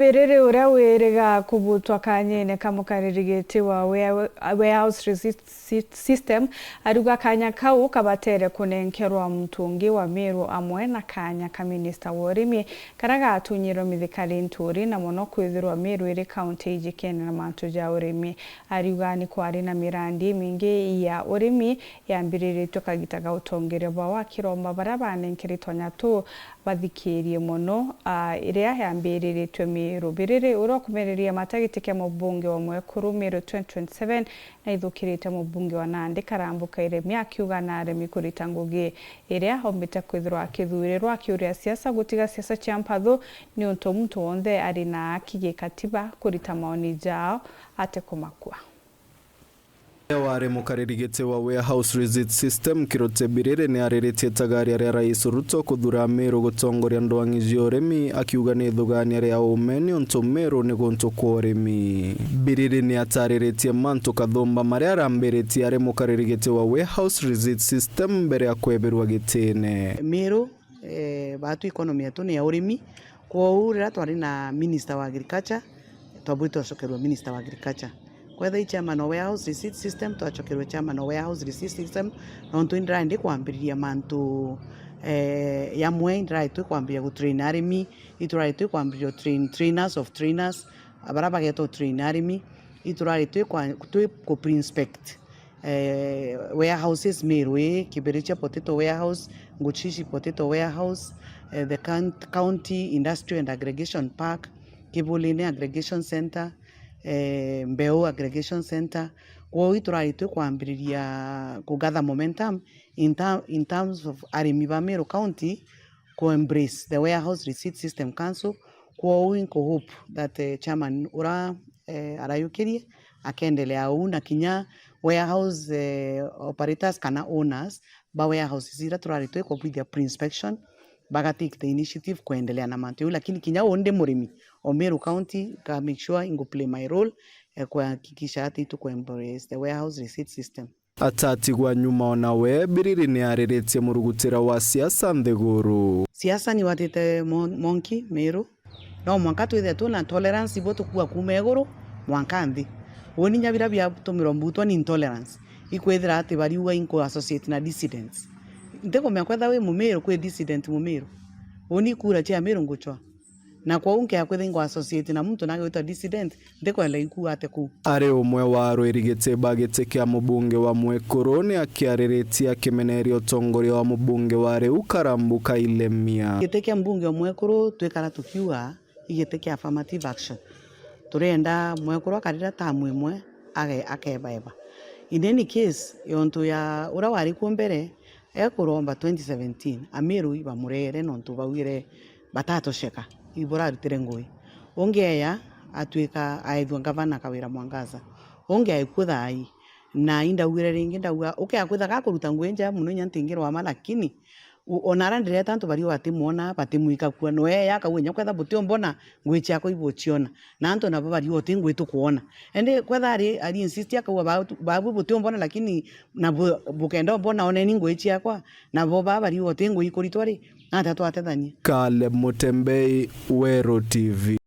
Berere uria wiriga kubutwa kanyene kamukaririgiti wa warehouse receipt system aruga kanya kau kabatere kunenkerwa mtungi wa Meru amwe na kanya ka minister wa urimi karaga atunyiro mithikari nturi na muno kwithirwa Meru iri county ijikene na mantu ja urimi aruga ni kwari na mirandi mingi ya urimi yambiriritwe kagitaga utongere bwa kiromba baraba nenkeritwa nyatu bathikirie muno iria yambiriritwe Meru Berere urokumereria matagitike mubunge wa Mwekuru Meru 2027 na ithukirite mubunge wa Nandi karambuka iremi akiuga na aremi kurita ngugi iria hombite kwithirwa kithurirwa kiuria siasa gutiga siasa cia mpathu ni untu muntu wothe ari na haki katiba kurita maoni jao ate kumakua. Ware mukaririgite wa warehouse receipt system Kirote Berere ni ariritie tagari ya Rais Ruto kuthura Meru gutongoria ndwangi cia urimi akiuga ni thugani ya umeni onto Meru ni gonto kwa urimi. Berere ni atariritie mantu kathomba maria arambiritie ari mukaririgite wa warehouse receipt system mbere ya kweberwa gitene. Meru batu economy yetu ni ya urimi kwa urira twari na minister wa agriculture twabwito cokerwa minister wa agriculture whether chairman of warehouse receipt system twachokerwe chairman of warehouse receipt system nontu indira ndi kwambiriria mantu yamwe indira itu kwambiria gutrain arimi itura itu kwambiria trainers of trainers abaraba geto train arimi itura itu ku pre-inspect warehouses Meru Kibericha potato warehouse Nguchishi potato warehouse the county industrial and aggregation park Kibulini aggregation center Mbeo aggregation center kwa ituraritu kwambiriria kugather momentum in terms of arimi ba Meru county ko embrace the warehouse receipt system council kwa winko hope that chairman ura arayukirie akendelea una kinya warehouse operators kana owners ba warehouse zira turaritu kwa with the pre-inspection baga take the initiative kuendelea na mantu lakini kinya onde murimi o Meru county ka make sure ingo play my role kuhakikisha ati tu embrace the warehouse receipt system. Atati gwa nyuma ona we Berere ni ariritie murugutira wa siasa nthiguru. Siasa ni watete monki Meru no mwanka twithe tuna tolerance ibo tukua kuma iguru mwanka nthi woni nyabira bya tumiro mbutwa ni intolerance ikwethira ati bariuga inko associate na dissidents ndeko mekwetha we Mumeru kwe dissident Mumeru woni kura cia Meru nguchwa na kwa unke akwetha ingo associate na muntu nagwita dissident ndeko ele ikuwa ate ku ari umwe wa rwirigite bagite kya mubunge wa Mwekuru ni akiariritie kimenerio utongoria wa mubunge wa riu karambuka ilemia gite kya mbunge wa Mwekuru twekara tukiuga igite kya affirmative action turenda Mwekuru akarira tamu imwe akebaiba in any case yonto ya ura wari ku mbere ekuromba 2017 Ameru iba murere nontu bawire batatosheka ibora ritire ngui ongeya atwika aithwa gavana Kawira Mwangaza onge aikuthai na indawire ringi ndauga akwitha gakuruta ngui nja muno nyantingiro wa lakini onara ndire tanto bari watimuona batimuika kwa no ya kawenya kwetha butio mbona ngui chako ibochiona na anto nabo bari wote ngui tukuona ende kwetha ari insist akawa babu butio mbona lakini na bukenda mbona oneni ngui chakwa na bo bari wote ngui kuritwari na tatu atethanie Caleb Mutembei, Wero TV.